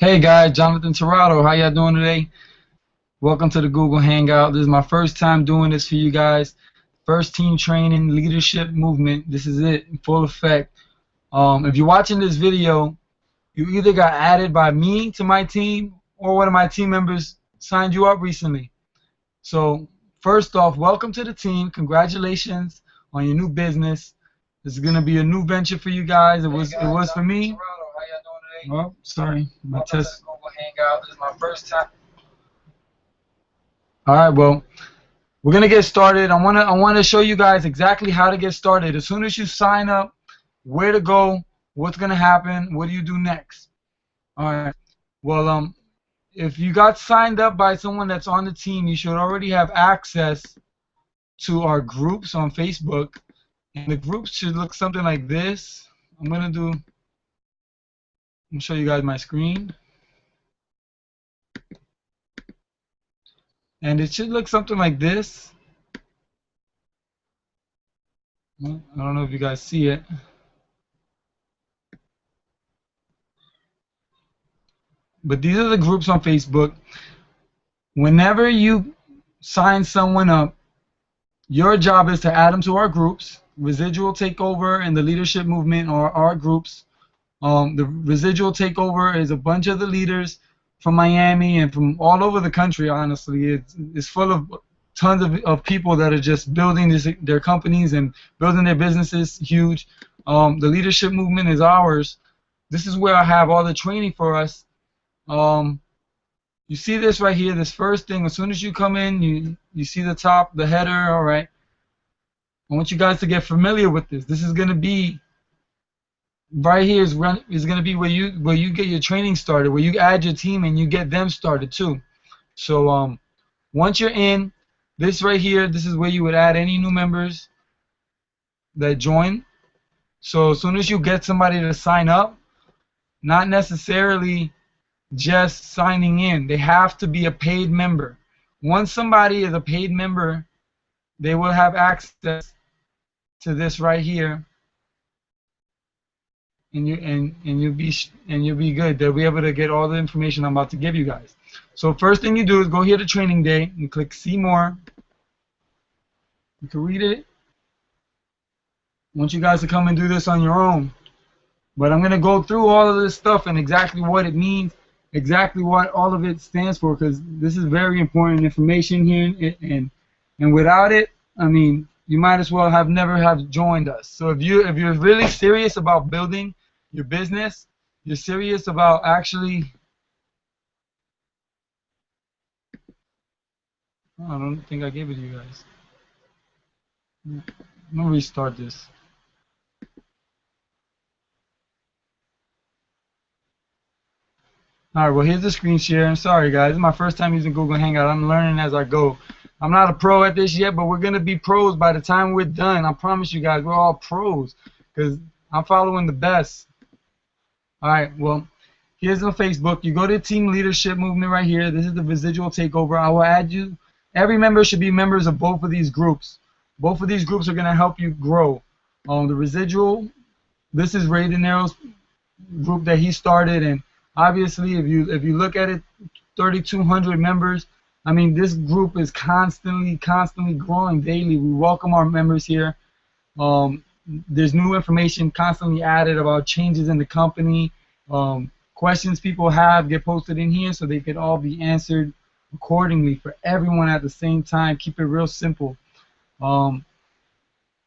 Hey guys, Jonathan Torrado, how y'all doing today? Welcome to the Google Hangout. This is my first time doing this for you guys. First team training, leadership movement. This is it in full effect. If you're watching this video, you either got added by me to my team or one of my team members signed you up recently. So first off, welcome to the team. Congratulations on your new business. This is gonna be a new venture for you guys. It was for me. Oh, sorry, my test. Hangout. This is my first time. All right, well, we're gonna get started. I wanna show you guys exactly how to get started. As soon as you sign up, where to go, what's gonna happen, what do you do next? All right. Well, if you got signed up by someone that's on the team, you should already have access to our groups on Facebook, and the groups should look something like this. I'm gonna show you guys my screen. And it should look something like this. Well, I don't know if you guys see it. But these are the groups on Facebook. Whenever you sign someone up, your job is to add them to our groups. Residual Takeover and the Leadership Movement are our groups. The Residual Takeover is a bunch of the leaders from Miami and from all over the country, honestly. It's full of tons of people that are just building their companies and building their businesses huge. The Leadership Movement is ours. This is where I have all the training for us. You see this right here, this first thing. As soon as you come in, you see the top, the header. All right. I want you guys to get familiar with this. This is going to be right here is going to be where you get your training started, where you add your team and you get them started too. So once you're in, this right here, this is where you would add any new members that join. So as soon as you get somebody to sign up, not necessarily just signing in, they have to be a paid member. Once somebody is a paid member, they will have access to this right here, and you'll be good. They'll be able to get all the information I'm about to give you guys. So first thing you do is go here to Training Day and click See More. You can read it. I want you guys to come and do this on your own. But I'm going to go through all of this stuff and exactly what it means, exactly what all of it stands for, because this is very important information here, and without it, I mean, you might as well have never have joined us. So if you're really serious about building your business, you're serious about actually, I don't think I gave it to you guys. I'm going to restart this. Alright, well, here's the screen share. I'm sorry, guys. This is my first time using Google Hangout. I'm learning as I go. I'm not a pro at this yet, but we're going to be pros by the time we're done. I promise you guys, we're all pros because I'm following the best. Alright, well, here's on Facebook. You go to Team Leadership Movement right here. This is the Residual Takeover. I will add you. Every member should be members of both of these groups. Both of these groups are going to help you grow. The Residual, this is Ray De Niro's group that he started, and obviously, if you look at it, 3,200 members. I mean, this group is constantly growing daily. We welcome our members here. There's new information constantly added about changes in the company. Questions people have get posted in here so they can all be answered accordingly for everyone at the same time. Keep it real simple. I'm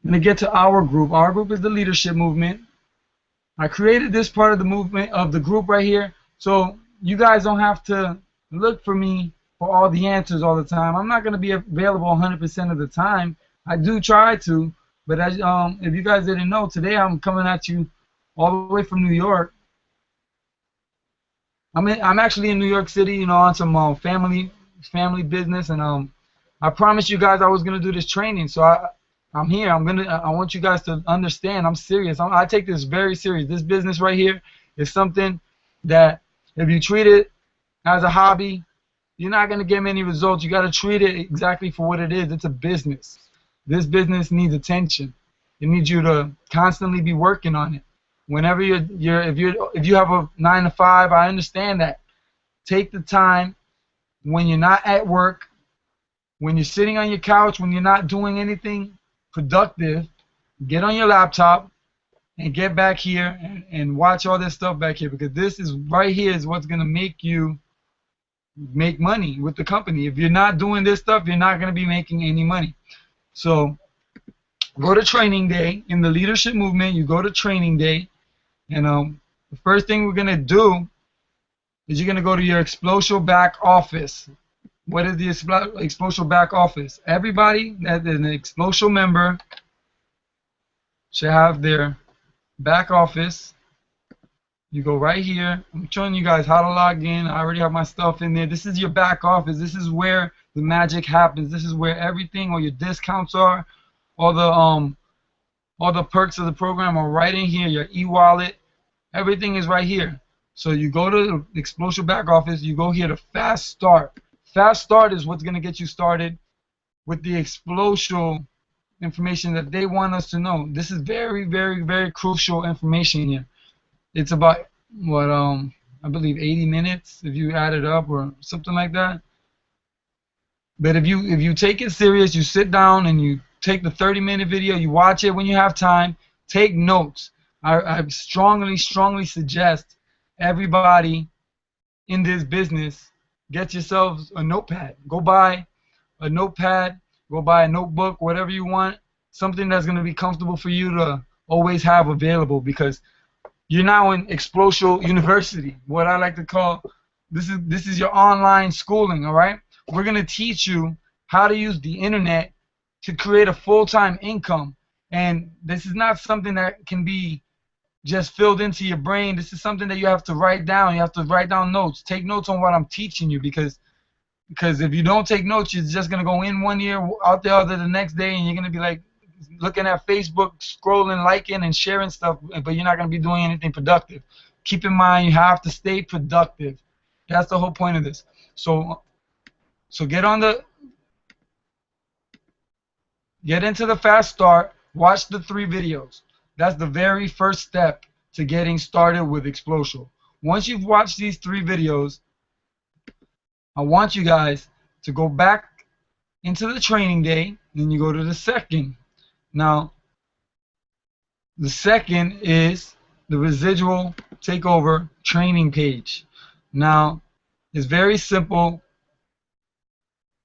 going to get to our group. Our group is the Leadership Movement. I created this part of the movement of the group right here, so you guys don't have to look for me for all the answers all the time. I'm not going to be available 100% of the time. I do try to, but as, if you guys didn't know, today I'm coming at you all the way from New York. I'm actually in New York City, you know, on some family business, and I promised you guys I was going to do this training, so I'm here. I want you guys to understand I'm serious. I take this very serious. This business right here is something that if you treat it as a hobby, you're not going to get many results. You got to treat it exactly for what it is. It's a business. This business needs attention. It needs you to constantly be working on it. Whenever if you have a 9 to 5, I understand that. take the time when you're not at work, when you're sitting on your couch, when you're not doing anything productive, get on your laptop and get back here and watch all this stuff back here, because this is right here is what's going to make you make money with the company. If you're not doing this stuff, you're not going to be making any money. So go to training day. In the leadership movement, you go to training day, and the first thing we're going to do is you're going to go to your Explosial back office. What is the Explosial back office? Everybody that is an Explosial member should have their back office. You go right here. I'm showing you guys how to log in. I already have my stuff in there. This is your back office. This is where the magic happens. This is where everything, all your discounts are, all the perks of the program are right in here. Your e-wallet, everything is right here. So you go to the Explosial back office. You go here to Fast Start. Fast Start is what's going to get you started with the Explosial information that they want us to know. This is very, very, very crucial information here. It's about what I believe 80 minutes if you add it up or something like that. But if you take it serious, you sit down and you take the 30-minute video, you watch it when you have time, take notes. I strongly suggest everybody in this business get yourselves a notepad. Go buy a notepad, go buy a notebook, whatever you want, something that's going to be comfortable for you to always have available, because you're now in Explosial University, what I like to call, this is your online schooling, all right? We're going to teach you how to use the internet to create a full-time income. And this is not something that can be just filled into your brain. This is something that you have to write down. You have to write down notes. Take notes on what I'm teaching you, because if you don't take notes, you're just going to go in one ear, out the other the next day, and you're going to be like looking at Facebook, scrolling, liking, and sharing stuff, but you're not going to be doing anything productive. Keep in mind, you have to stay productive. That's the whole point of this. So get into the Fast Start, watch the 3 videos. That's the very first step to getting started with Explosial. Once you've watched these 3 videos, I want you guys to go back into the training day, then you go to the second. Now, the second is the Residual Takeover training page. Now, it's very simple.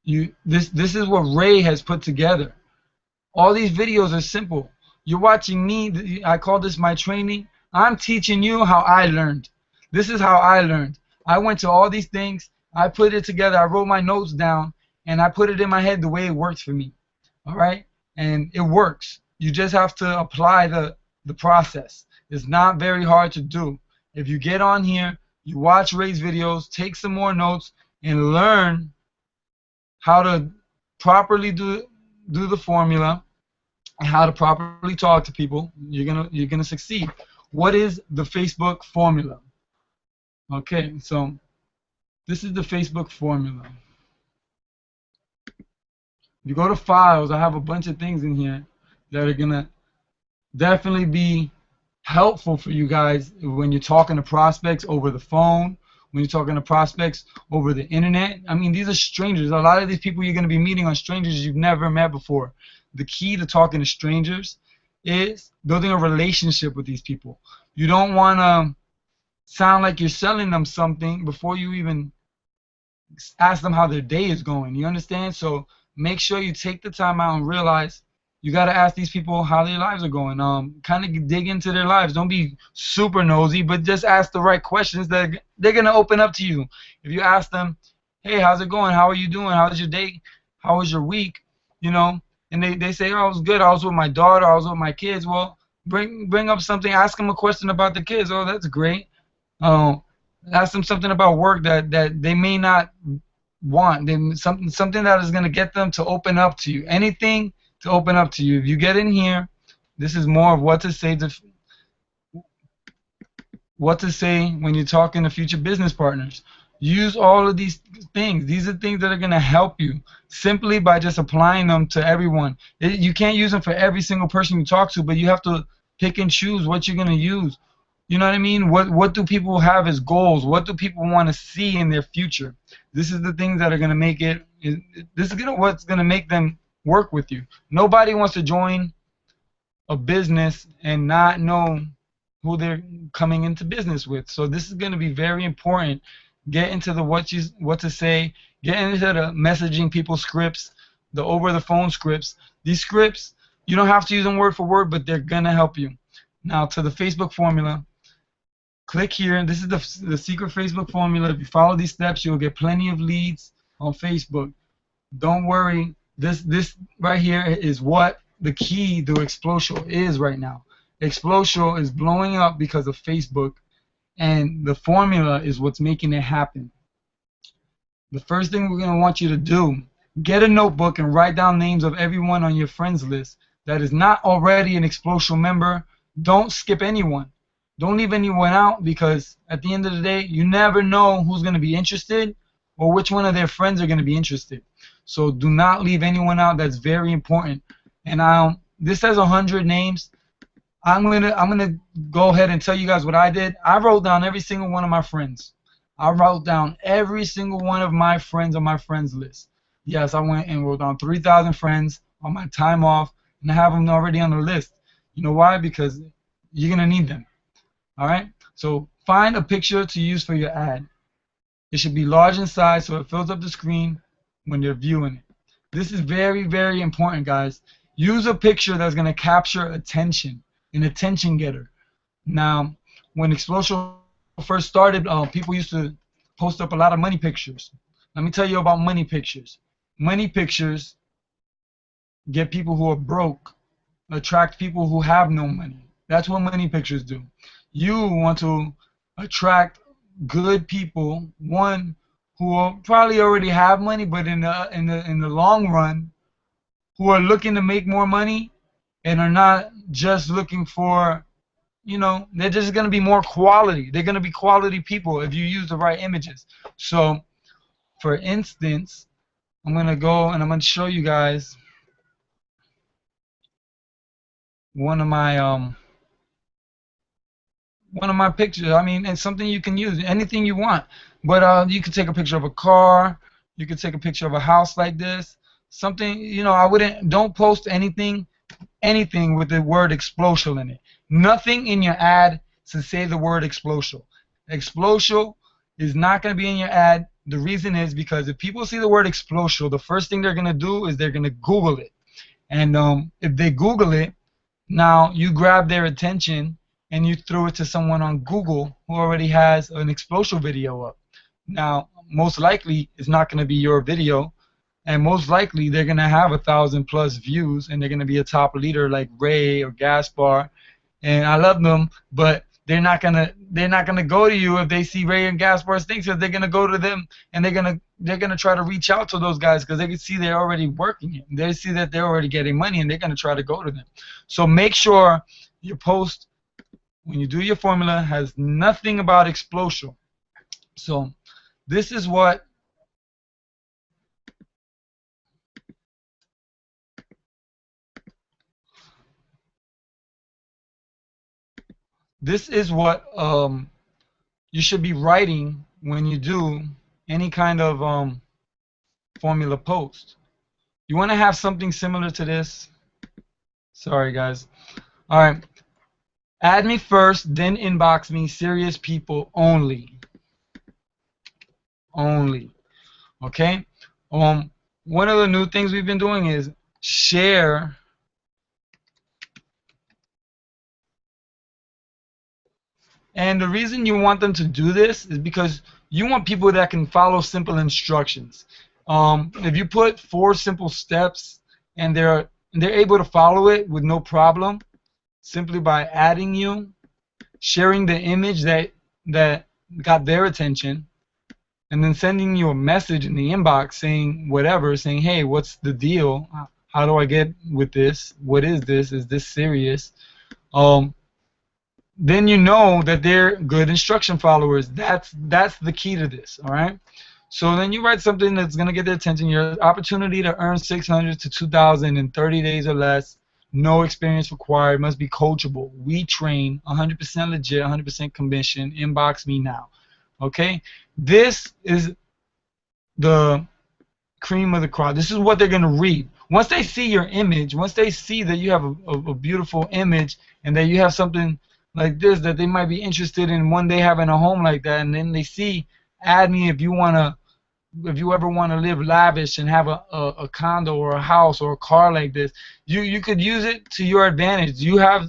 This is what Ray has put together. All these videos are simple. You're watching me. I call this my training. I'm teaching you how I learned. This is how I learned. I went to all these things. I put it together. I wrote my notes down, and I put it in my head the way it worked for me. All right? And it works. You just have to apply the process. It's not very hard to do. If you get on here, you watch Ray's videos, take some more notes, and learn how to properly do the formula, and how to properly talk to people, you're gonna succeed. What is the Facebook formula? Okay, so this is the Facebook formula. You go to files, I have a bunch of things in here that are gonna definitely be helpful for you guys when you're talking to prospects over the phone, when you're talking to prospects over the internet. I mean, these are strangers. A lot of these people you're going to be meeting are strangers you've never met before. The key to talking to strangers is building a relationship with these people. You don't want to sound like you're selling them something before you even ask them how their day is going. You understand? So make sure you take the time out and realize you got to ask these people how their lives are going. Kind of dig into their lives. Don't be super nosy, but just ask the right questions that they're going to open up to you. If you ask them, hey, how's it going? How are you doing? How was your day? How was your week? You know, and they say, oh, it was good. I was with my daughter. I was with my kids. Well, bring up something. Ask them a question about the kids. Oh, that's great. Ask them something about work that they may not want. Something that is going to get them to open up to you. Anything to open up to you. If you get in here, this is more of what to say when you're talking to future business partners. Use all of these things. These are things that are going to help you simply by just applying them to everyone. You can't use them for every single person you talk to, but you have to pick and choose what you're going to use. You know what I mean? What do people have as goals? What do people want to see in their future? This is the things that are gonna make it. This is what's gonna make them work with you. Nobody wants to join a business and not know who they're coming into business with. So this is going to be very important. Get into the what to say. Get into the messaging people scripts, the over the phone scripts. These scripts, you don't have to use them word for word, but they're gonna help you. Now to the Facebook formula. Click here. This is the secret Facebook formula. If you follow these steps, you'll get plenty of leads on Facebook. Don't worry. This right here is what the key to Explosial is right now. Explosial is blowing up because of Facebook, and the formula is what's making it happen. The first thing we're going to want you to do, get a notebook and write down names of everyone on your friends list that is not already an Explosial member. Don't skip anyone. Don't leave anyone out, because at the end of the day, you never know who's going to be interested or which one of their friends are going to be interested. So do not leave anyone out. That's very important. And this has 100 names. I'm gonna go ahead and tell you guys what I did. I wrote down every single one of my friends. I wrote down every single one of my friends on my friends list. Yes, I went and wrote down 3,000 friends on my time off, and I have them already on the list. You know why? Because you're gonna need them. All right. So find a picture to use for your ad. It should be large in size so it fills up the screen when you're viewing it. This is very, very important, guys. Use a picture that's going to capture attention, an attention getter. Now, when Explosial first started, people used to post up a lot of money pictures. Let me tell you about money pictures. Money pictures get people who are broke, attract people who have no money. That's what money pictures do. You want to attract good people, one who probably already have money, but in the long run, who are looking to make more money and are not just looking for, they're just going to be more quality. They're going to be quality people if you use the right images. So, for instance, I'm going to go and I'm going to show you guys one of my pictures. I mean, it's something you can use, anything you want. But you could take a picture of a car. You could take a picture of a house like this. Something, don't post anything with the word Explosial in it. Nothing in your ad to say the word Explosial. Explosial is not going to be in your ad. The reason is because if people see the word Explosial, the first thing they're going to do is they're going to Google it. And if they Google it, now you grab their attention and you throw it to someone on Google who already has an Explosial video up. Now, most likely, it's not going to be your video, and most likely they're going to have 1,000+ views, and they're going to be a top leader like Ray or Gaspar, and I love them, but they're not gonna go to you if they see Ray and Gaspar's things, because they're gonna go to them and they're gonna try to reach out to those guys because they can see they're already working it. They see that they're already getting money, and they're gonna try to go to them. So make sure your post, when you do your formula, has nothing about Explosial. So this is what you should be writing when you do any kind of formula post. You want to have something similar to this. Sorry, guys. All right. Add me first, then inbox me. Serious people only. Only. Okay. One of the new things we've been doing is share. And the reason you want them to do this is because you want people that can follow simple instructions. If you put 4 simple steps and they're able to follow it with no problem, simply by adding you, sharing the image that got their attention, and then sending you a message in the inbox saying whatever, saying, hey, what's the deal? How do I get with this? What is this? Is this serious? Then you know that they're good instruction followers. That's the key to this, all right? So then you write something that's going to get their attention. Your opportunity to earn $600 to $2,000 in 30 days or less. no experience required, must be coachable. We train 100% legit, 100% commission. Inbox me now. Okay? This is the cream of the crop. This is what they're going to read. Once they see your image, once they see that you have a beautiful image and that you have something like this that they might be interested in one day having a home like that, and then they see, add me if you ever want to live lavish and have a condo or a house or a car like this. You could use it to your advantage. You have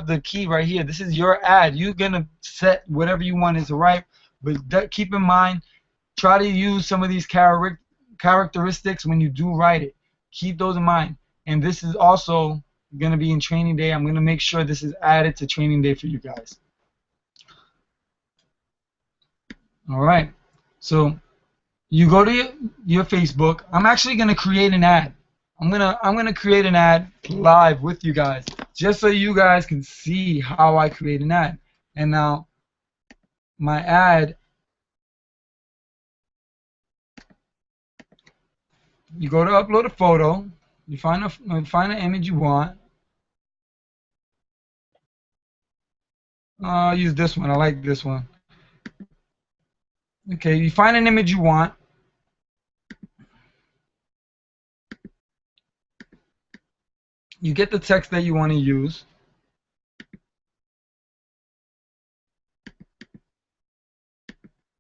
the key right here. This is your ad. You're gonna set whatever you want to write, but keep in mind, try to use some of these characteristics when you do write it. Keep those in mind. And this is also going to be in training day. I'm going to make sure this is added to training day for you guys. All right. So you go to your Facebook. I'm actually going to create an ad. I'm gonna create an ad live with you guys, just so you guys can see how I create an ad. And now my ad, you go to upload a photo, you find an image you want. I'll use this one. I like this one. Okay, you find an image you want. You get the text that you want to use.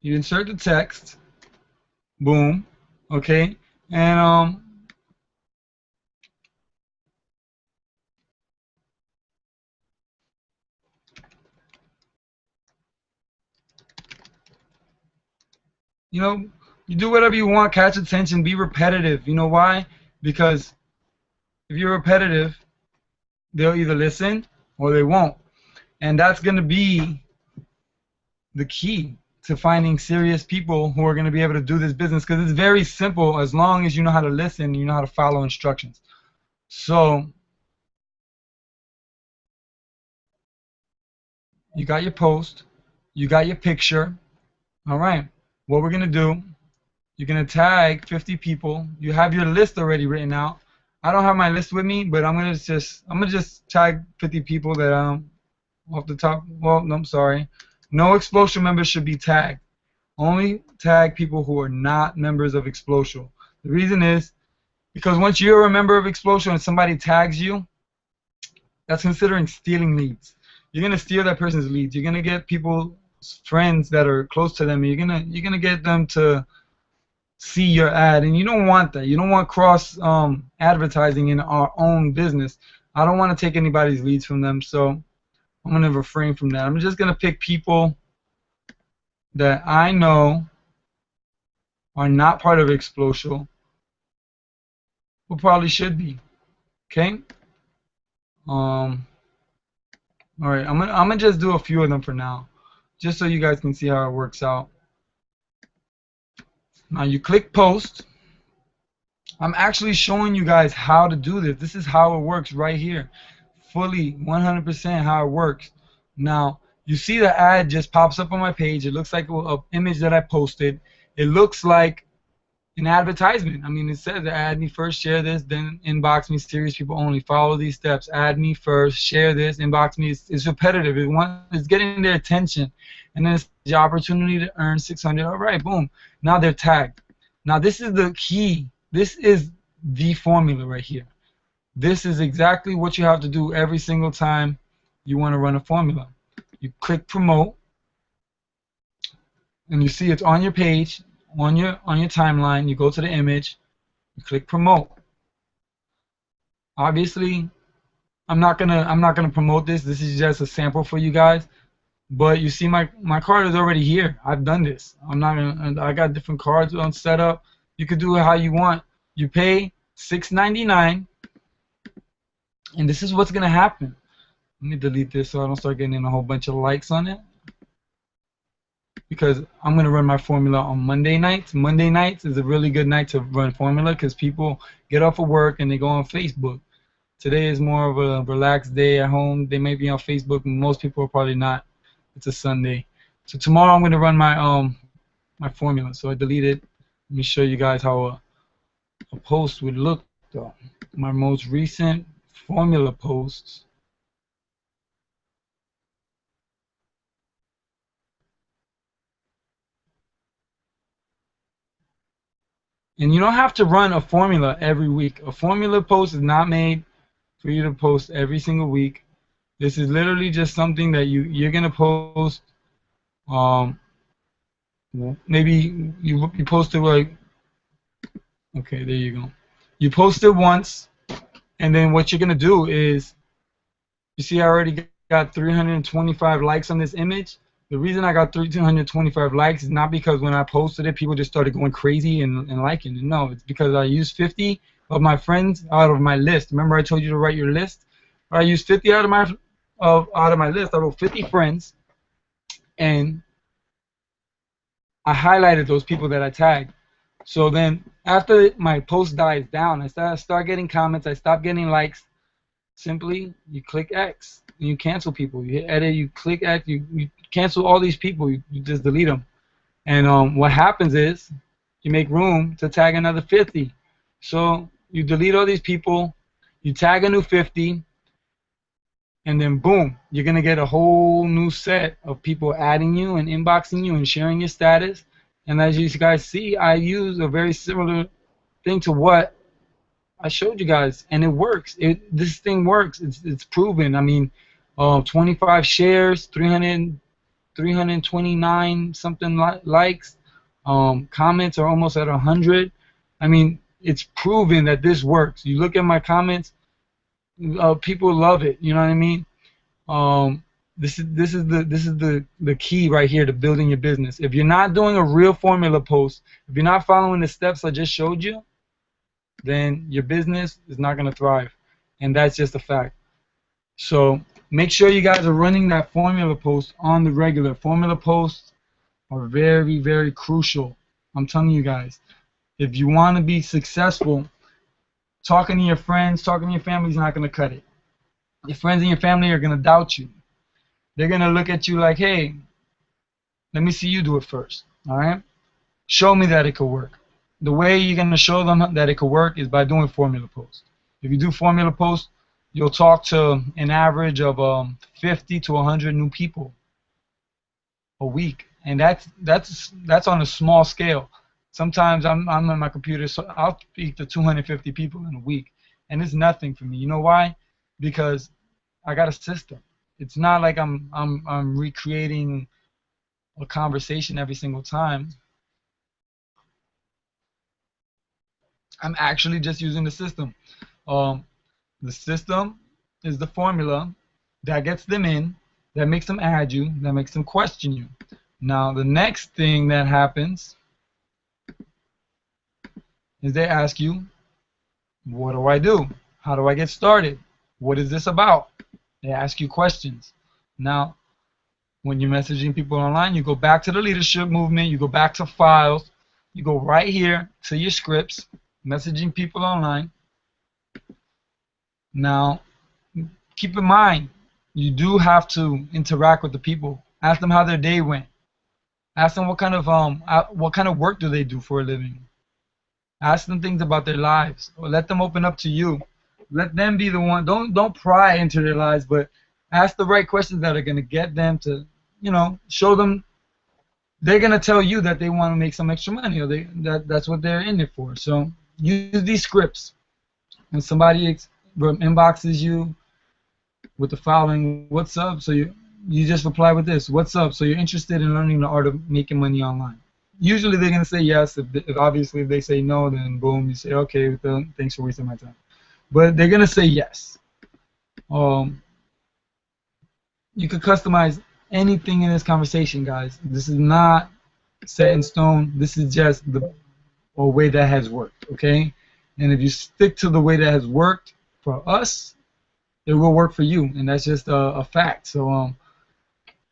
You insert the text. Boom. Okay. And you know, you do whatever you want, catch attention, be repetitive. You know why? Because if you're repetitive, they'll either listen or they won't. And that's going to be the key to finding serious people who are going to be able to do this business, because it's very simple as long as you know how to listen, you know how to follow instructions. So you got your post, you got your picture. All right, what we're going to do, you're going to tag 50 people. You have your list already written out. I don't have my list with me, but I'm gonna just tag 50 people that off the top. Well, no, I'm sorry. No Explosion members should be tagged. Only tag people who are not members of Explosion. The reason is because once you're a member of Explosion and somebody tags you, that's considering stealing leads. You're gonna steal that person's leads. You're gonna get people's friends that are close to them. And you're gonna get them to see your ad, and you don't want that. You don't want cross advertising in our own business. I don't want to take anybody's leads from them, so I'm going to refrain from that. I'm just going to pick people that I know are not part of Explosion, who probably should be. Okay? All right, I'm gonna just do a few of them for now, just so you guys can see how it works out. Now you click post. I'm actually showing you guys how to do this. This is how it works right here. Fully 100% how it works. Now you see the ad just pops up on my page. It looks like an image that I posted. It looks like an advertisement. I mean, it says add me first, share this, then inbox me, serious people only. Follow these steps. Add me first, share this, inbox me. It's repetitive. It's getting their attention. And then it's the opportunity to earn 600. All right, boom. Now they're tagged. Now this is the key. This is the formula right here. This is exactly what you have to do every single time you want to run a formula. You click promote, and you see it's on your page, on your timeline. You go to the image, you click promote. Obviously, I'm not gonna promote this. This is just a sample for you guys. But you see my card is already here. I've done this. I got different cards on setup. You could do it how you want. You pay $6.99, and this is what's gonna happen. Let me delete this so I don't start getting a whole bunch of likes on it, because I'm gonna run my formula on Monday nights. Monday nights is a really good night to run formula because people get off of work and they go on Facebook. Today is more of a relaxed day at home. They may be on Facebook, and most people are probably not. It's a Sunday. So tomorrow I'm going to run my my formula. So I deleted. Let me show you guys how a post would look though. My most recent formula posts. And you don't have to run a formula every week. A formula post is not made for you to post every single week. This is literally just something that you're gonna post. Um, maybe you post it like, okay, there you go. You post it once, and then what you're gonna do is, you see, I already got 325 likes on this image. The reason I got 325 likes is not because when I posted it, people just started going crazy and liking it. No, it's because I used 50 of my friends out of my list. Remember I told you to write your list? I used 50 out of my list. I wrote 50 friends, and I highlighted those people that I tagged. So then after my post dies down, I start getting comments. I stop getting likes. Simply, you click X and you cancel people. You hit edit, you click X, you cancel all these people. You just delete them. And what happens is you make room to tag another 50. So you delete all these people, you tag a new 50, and then boom, you're gonna get a whole new set of people adding you and inboxing you and sharing your status. And as you guys see, I use a very similar thing to what I showed you guys, and it works. This thing works. It's proven. I mean, 25 shares, 329 something likes. Comments are almost at 100. I mean, it's proven that this works. You look at my comments, people love it. You know what I mean? This is the key right here to building your business. If you're not doing a real formula post, if you're not following the steps I just showed you, then your business is not going to thrive, and that's just a fact. So make sure you guys are running that formula post on the regular. Formula posts are very, very crucial. I'm telling you guys, if you want to be successful, talking to your friends, talking to your family is not going to cut it. Your friends and your family are going to doubt you. They're going to look at you like, hey, let me see you do it first. All right? Show me that it could work. The way you're going to show them that it could work is by doing formula posts. If you do formula posts, you'll talk to an average of 50 to 100 new people a week, and that's on a small scale. Sometimes I'm on my computer, so I'll speak to 250 people in a week, and it's nothing for me. You know why? Because I got a system. It's not like I'm recreating a conversation every single time. I'm actually just using the system. The system is the formula that gets them in, that makes them add you, that makes them question you. Now, the next thing that happens is they ask you, what do I do? How do I get started? What is this about? They ask you questions. Now, when you're messaging people online, you go back to the leadership movement, you go back to files, you go right here to your scripts, messaging people online. Now, keep in mind, you do have to interact with the people. Ask them how their day went. Ask them what kind of work do they do for a living. Ask them things about their lives, or let them open up to you. Let them be the one. Don't pry into their lives, but ask the right questions that are going to get them to, show them. They're going to tell you that they want to make some extra money, or that's what they're in it for. So use these scripts. When somebody inboxes you with the following, what's up? So you just reply with this, what's up? So you're interested in learning the art of making money online. Usually they're going to say yes. If obviously if they say no, then boom, you say, okay, thanks for wasting my time. But they're going to say yes. You could customize anything in this conversation, guys. This is not set in stone. This is just a way that has worked, okay? And if you stick to the way that has worked for us, it will work for you, and that's just a fact. So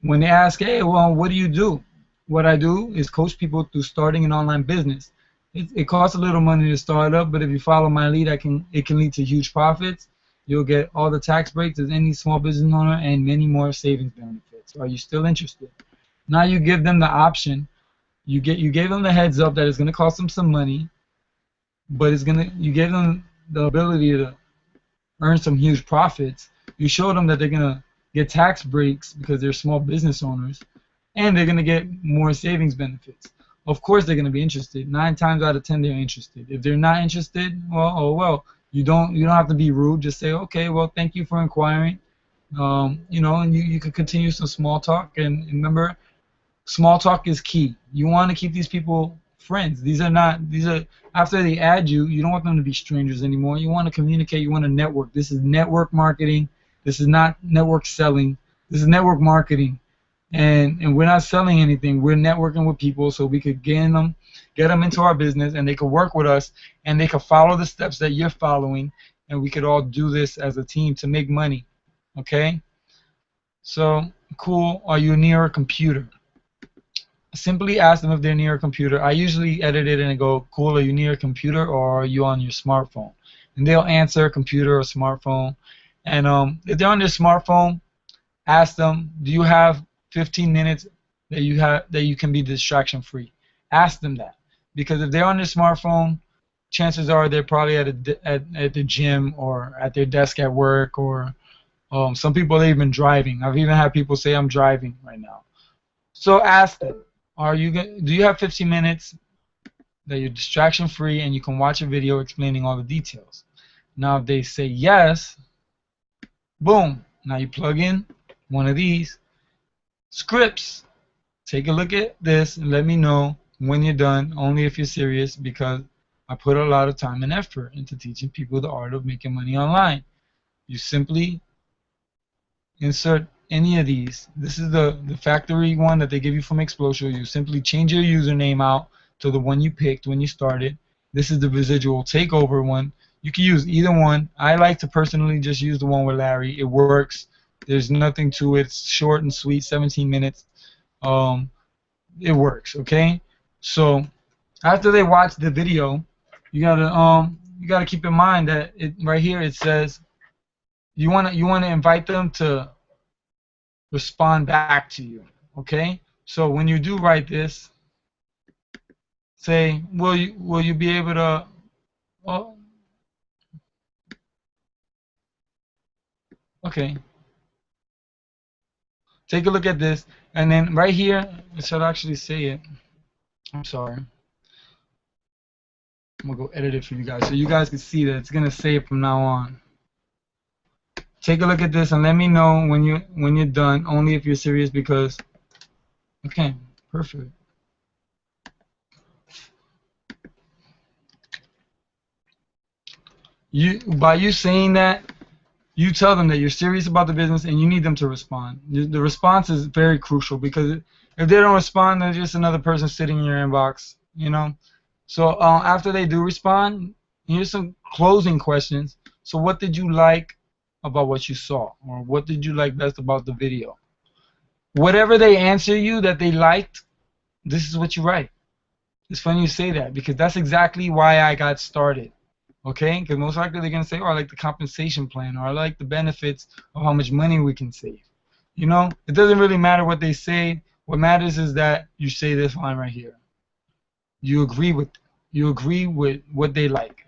when they ask, hey, well, what do you do? What I do is coach people through starting an online business. It costs a little money to start up, but if you follow my lead, it can lead to huge profits. You'll get all the tax breaks as any small business owner and many more savings benefits. Are you still interested? Now you give them the option. You gave them the heads up that it's going to cost them some money, but you gave them the ability earn some huge profits. You show them that they're gonna get tax breaks because they're small business owners, and they're gonna get more savings benefits. Of course, they're gonna be interested. 9 times out of 10, they're interested. If they're not interested, well, oh well. You don't have to be rude. Just say, okay, well, thank you for inquiring. You know, and you could continue some small talk. And remember, small talk is key. You want to keep these people friends. These are after they add you, you don't want them to be strangers anymore. You want to communicate. You want to network. This is network marketing. This is not network selling. This is network marketing. And we're not selling anything. We're networking with people so we could get them into our business, and they could work with us, and they could follow the steps that you're following, and we could all do this as a team to make money. Okay? So, cool. Are you near a computer? Simply ask them if they're near a computer. I usually edit it and I go, cool, are you near a computer or are you on your smartphone? And they'll answer computer or smartphone. And if they're on their smartphone, ask them, do you have 15 minutes that you can be distraction free? Ask them that, because if they're on their smartphone, chances are they're probably at the gym or at their desk at work, or some people, they've been driving. I've even had people say, I'm driving right now. So ask them, do you have 15 minutes that you're distraction free and you can watch a video explaining all the details? Now if they say yes, boom, now you plug in one of these scripts. Take a look at this and let me know when you're done, only if you're serious, because I put a lot of time and effort into teaching people the art of making money online. You simply insert any of these. This is the factory one that they give you from Explosio. You simply change your username out to the one you picked when you started. This is the residual takeover one. You can use either one. I like to personally just use the one with Larry. It works. There's nothing to it. It's short and sweet, 17 minutes. It works, okay? So after they watch the video, you gotta keep in mind that right here it says you wanna invite them to respond back to you, okay? So when you do write this, say, will you be able to? Oh, okay. Take a look at this, and then right here it should actually say it. I'm sorry. I'm gonna go edit it for you guys so you guys can see that it's gonna say it from now on. Take a look at this and let me know when you're done, only if you're serious, because okay, perfect. By you saying that, you tell them that you're serious about the business and you need them to respond. The response is very crucial, because if they don't respond, they're just another person sitting in your inbox, you know. So after they do respond, here's some closing questions. So what did you like about what you saw, or what did you like best about the video? Whatever they answer you that they liked, this is what you write. It's funny you say that, because that's exactly why I got started. Okay? Because most likely they're going to say, oh, I like the compensation plan, or I like the benefits of how much money we can save. You know, it doesn't really matter what they say. What matters is that you say this line right here. You agree with what they like.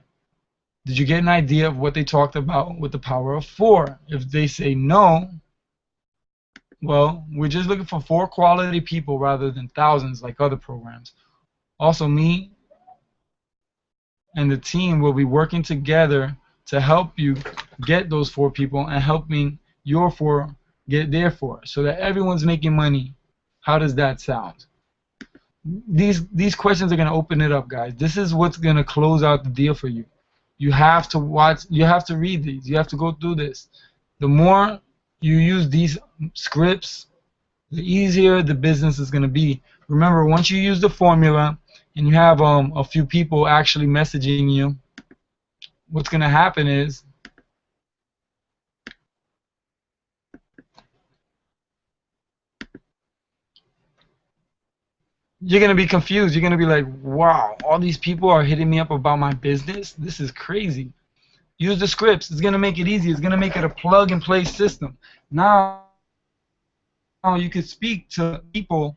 Did you get an idea of what they talked about with the power of 4? If they say no, well, we're just looking for 4 quality people rather than thousands like other programs. Also, me and the team will be working together to help you get those 4 people and helping your 4 get their 4, so that everyone's making money. How does that sound? These questions are going to open it up, guys. This is what's going to close out the deal for you. You have to watch, you have to read these, you have to go through this. The more you use these scripts, the easier the business is going to be. Remember, once you use the formula and you have a few people actually messaging you, what's going to happen is you're going to be confused. You're going to be like, wow, all these people are hitting me up about my business? This is crazy. Use the scripts. It's going to make it easy. It's going to make it a plug-and-play system. Now you can speak to people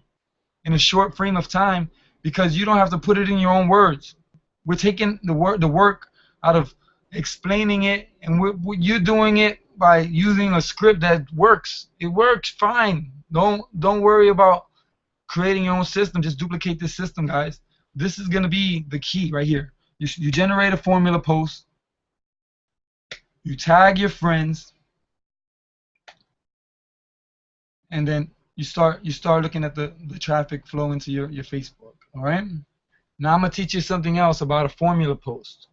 in a short frame of time, because you don't have to put it in your own words. We're taking the work out of explaining it, and you're doing it by using a script that works. It works fine. Don't worry about creating your own system. Just duplicate this system, guys. This is gonna be the key right here. You generate a formula post. You tag your friends, and then you start looking at the traffic flow into your Facebook. All right. Now I'm gonna teach you something else about a formula post.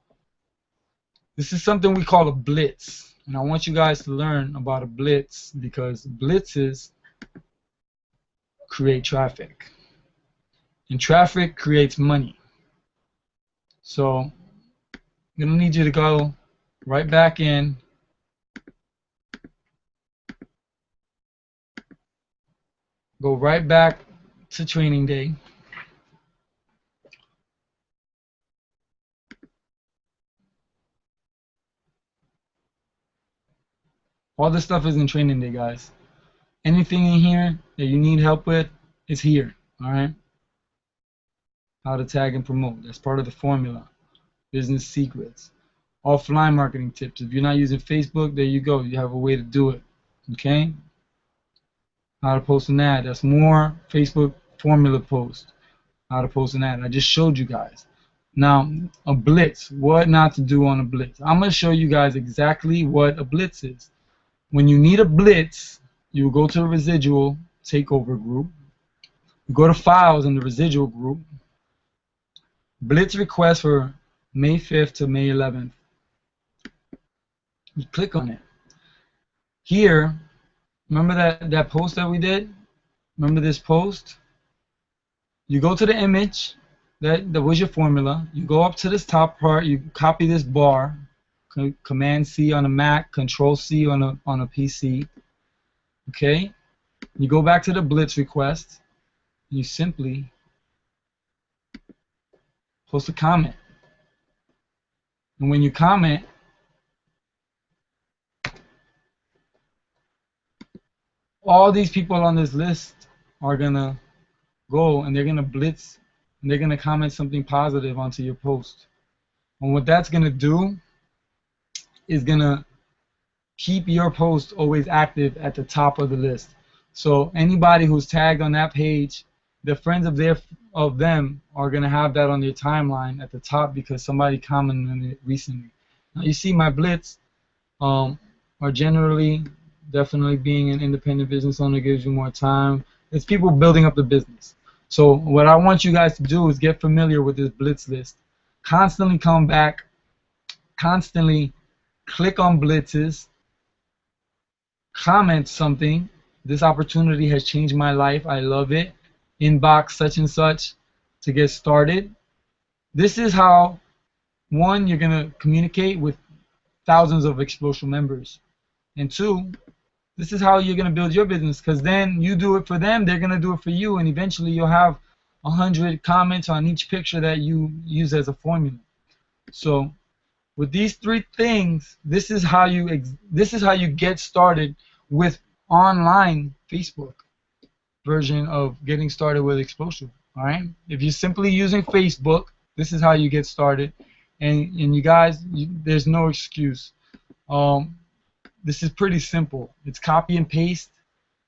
This is something we call a blitz, and I want you guys to learn about a blitz because blitzes create traffic, and traffic creates money. So I'm gonna need you to go right back in. Go right back to training day. All this stuff is in training day, guys. Anything in here that you need help with is here. All right. How to tag and promote. That's part of the formula. Business secrets. Offline marketing tips. If you're not using Facebook, there you go. You have a way to do it. Okay. How to post an ad. That's more Facebook formula post. How to post an ad. I just showed you guys. Now, a blitz. What not to do on a blitz. I'm going to show you guys exactly what a blitz is. When you need a blitz, you go to the residual takeover group. You go to files in the residual group. Blitz request for May 5th to May 11th. You click on it. Here, remember that post that we did? Remember this post? You go to the image. That was your formula. You go up to this top part. You copy this bar. Command C on a Mac, Control C on a PC. Okay. You go back to the blitz request. You simply post a comment. And when you comment, all these people on this list are gonna go and they're gonna blitz and they're gonna comment something positive onto your post. And what that's gonna do is gonna keep your post always active at the top of the list. So anybody who's tagged on that page, the friends of them are gonna have that on their timeline at the top because somebody commented on it recently. Now you see my blitz are generally definitely being an independent business owner gives you more time. It's people building up the business. So what I want you guys to do is get familiar with this blitz list. Constantly come back, constantly click on blitzes, comment something. This opportunity has changed my life. I love it. Inbox such and such to get started. This is how, one, you're going to communicate with thousands of Explosive members. And two, this is how you're going to build your business because then you do it for them, they're going to do it for you, and eventually you'll have 100 comments on each picture that you use as a formula. So with these three things, this is how you get started with online Facebook version of getting started with Explosive. All right. If you're simply using Facebook, this is how you get started. And you guys, there's no excuse. This is pretty simple. It's copy and paste.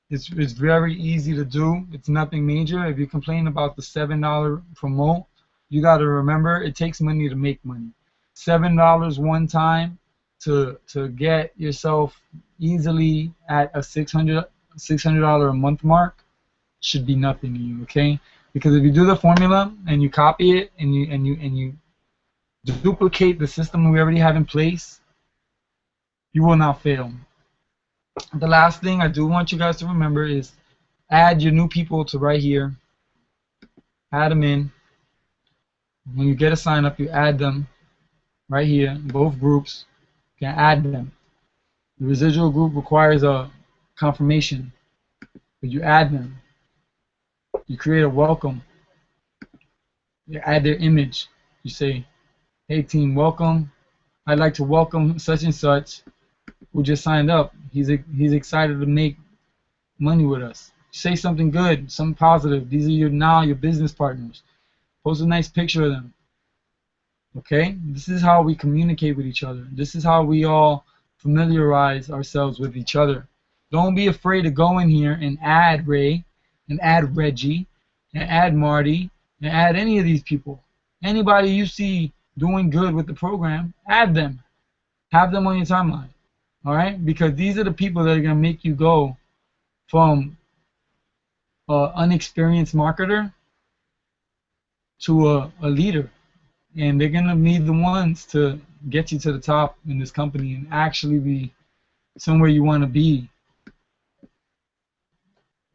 It's very easy to do. It's nothing major. If you complain about the $7 promote, you got to remember it takes money to make money. $7 one time to get yourself easily at a $600 a month mark should be nothing to you, okay? Because if you do the formula and you copy it and you duplicate the system we already have in place, you will not fail. The last thing I do want you guys to remember is add your new people to right here. Add them in. When you get a sign up, you add them right here in both groups. You can add them. The residual group requires a confirmation, but you add them. You create a welcome. You add their image. You say, hey team, welcome. I'd like to welcome such and such who just signed up. He's excited to make money with us. Say something good, something positive. These are your business partners. Post a nice picture of them. Okay? This is how we communicate with each other. This is how we all familiarize ourselves with each other. Don't be afraid to go in here and add Ray, and add Reggie, and add Marty, and add any of these people. Anybody you see doing good with the program, add them. Have them on your timeline. All right? Because these are the people that are going to make you go from an unexperienced marketer to a leader. And they're going to be the ones to get you to the top in this company and actually be somewhere you want to be.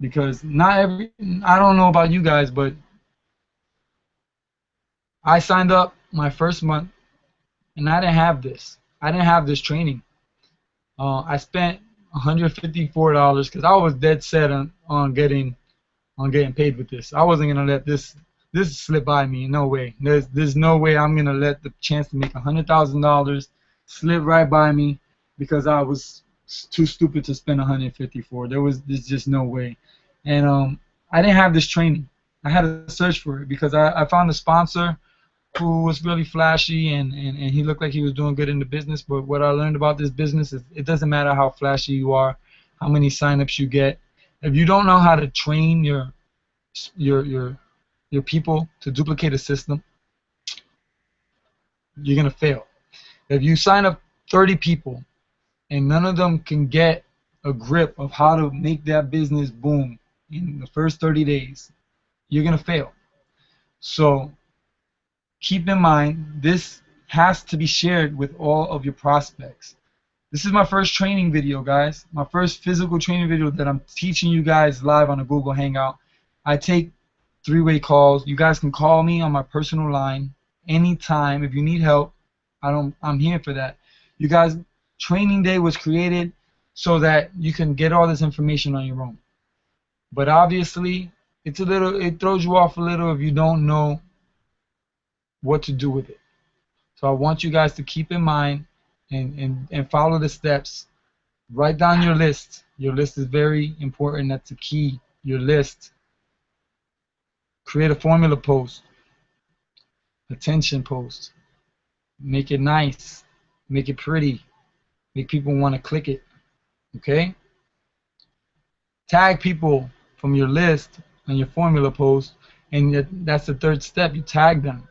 Because not every, I don't know about you guys, but I signed up my first month and I didn't have this. I didn't have this training. I spent $154 because I was dead set on getting paid with this. I wasn't gonna let this slip by me. No way. There's no way I'm gonna let the chance to make $100,000 slip right by me because I was too stupid to spend 154. There's just no way. And I didn't have this training. I had to search for it because I found a sponsor who was really flashy and he looked like he was doing good in the business. But what I learned about this business is it doesn't matter how flashy you are, how many signups you get. If you don't know how to train your people to duplicate a system, you're gonna fail. If you sign up 30 people and none of them can get a grip of how to make that business boom in the first 30 days, you're gonna fail. So keep in mind, this has to be shared with all of your prospects. This is my first training video, guys. My first physical training video that I'm teaching you guys live on a Google Hangout. I take three-way calls. You guys can call me on my personal line anytime if you need help. I'm here for that. You guys, training day was created so that you can get all this information on your own. But obviously, it throws you off a little if you don't know what to do with it. So I want you guys to keep in mind and follow the steps. Write down your list. Your list is very important. That's the key. Your list. Create a formula post. Attention post. Make it nice. Make it pretty. Make people want to click it. Okay? Tag people from your list on your formula post, and that's the third step. You tag them.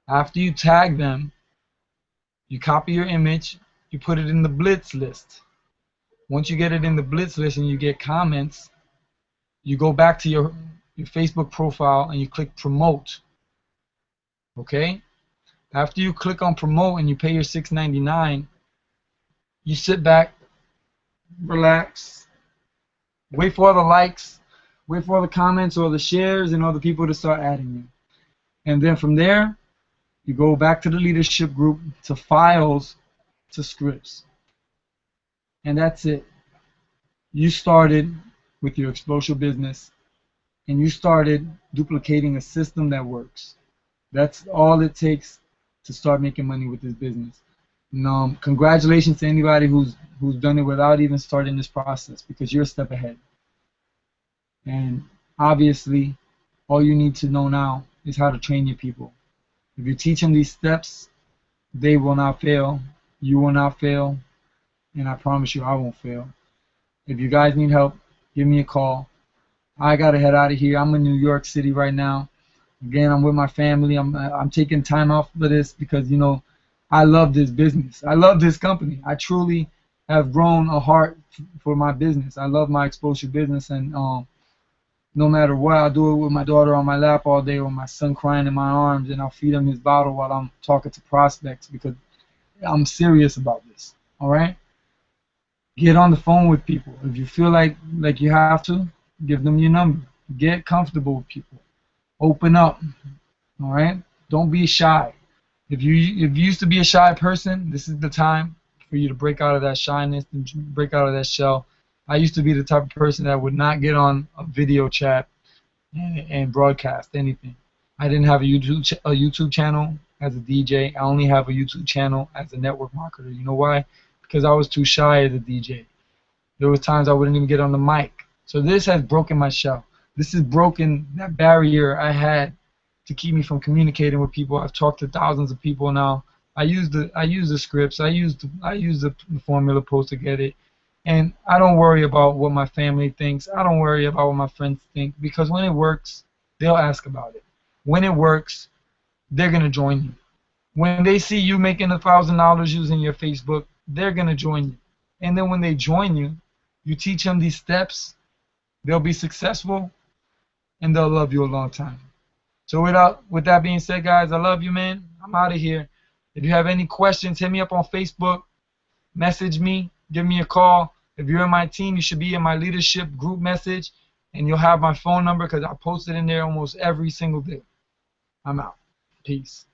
After you tag them, you copy your image, you put it in the Blitz list. Once you get it in the Blitz list and you get comments, you go back to your Facebook profile and you click promote. Okay? After you click on promote and you pay your $6.99, you sit back, relax, wait for all the likes, wait for all the comments or the shares and all the people to start adding you. And then from there, you go back to the leadership group, to files, to scripts. And that's it. You started with your explosive business, and you started duplicating a system that works. That's all it takes to start making money with this business. And, congratulations to anybody who's done it without even starting this process, because you're a step ahead. And obviously, all you need to know now is how to train your people. If you teach them these steps, they will not fail. You will not fail. And I promise you, I won't fail. If you guys need help, give me a call. I got to head out of here. I'm in New York City right now. Again, I'm with my family. I'm taking time off for this because, you know, I love this business. I love this company. I truly have grown a heart for my business. I love my exposure business, and no matter what, I'll do it with my daughter on my lap all day or my son crying in my arms, and I'll feed him his bottle while I'm talking to prospects because I'm serious about this. All right? Get on the phone with people. If you feel like you have to, give them your number. Get comfortable with people. Open up. All right? Don't be shy. If you used to be a shy person, this is the time for you to break out of that shyness and break out of that shell. I used to be the type of person that would not get on a video chat and broadcast anything. I didn't have a YouTube channel as a DJ. I only have a YouTube channel as a network marketer. You know why? Because I was too shy as a DJ. There were times I wouldn't even get on the mic. So this has broken my shell. This has broken that barrier I had to keep me from communicating with people. I've talked to thousands of people now. I use the scripts. I use the formula post to get it. And I don't worry about what my family thinks. I don't worry about what my friends think, because when it works, they'll ask about it. When it works, they're gonna join you. When they see you making $1,000 using your Facebook, they're gonna join you. And then when they join you, you teach them these steps, they'll be successful, and they'll love you a long time. So with that being said, guys, I love you, man. I'm out of here. If you have any questions, hit me up on Facebook, message me, give me a call. If you're in my team, you should be in my leadership group message, and you'll have my phone number because I post it in there almost every single day. I'm out. Peace.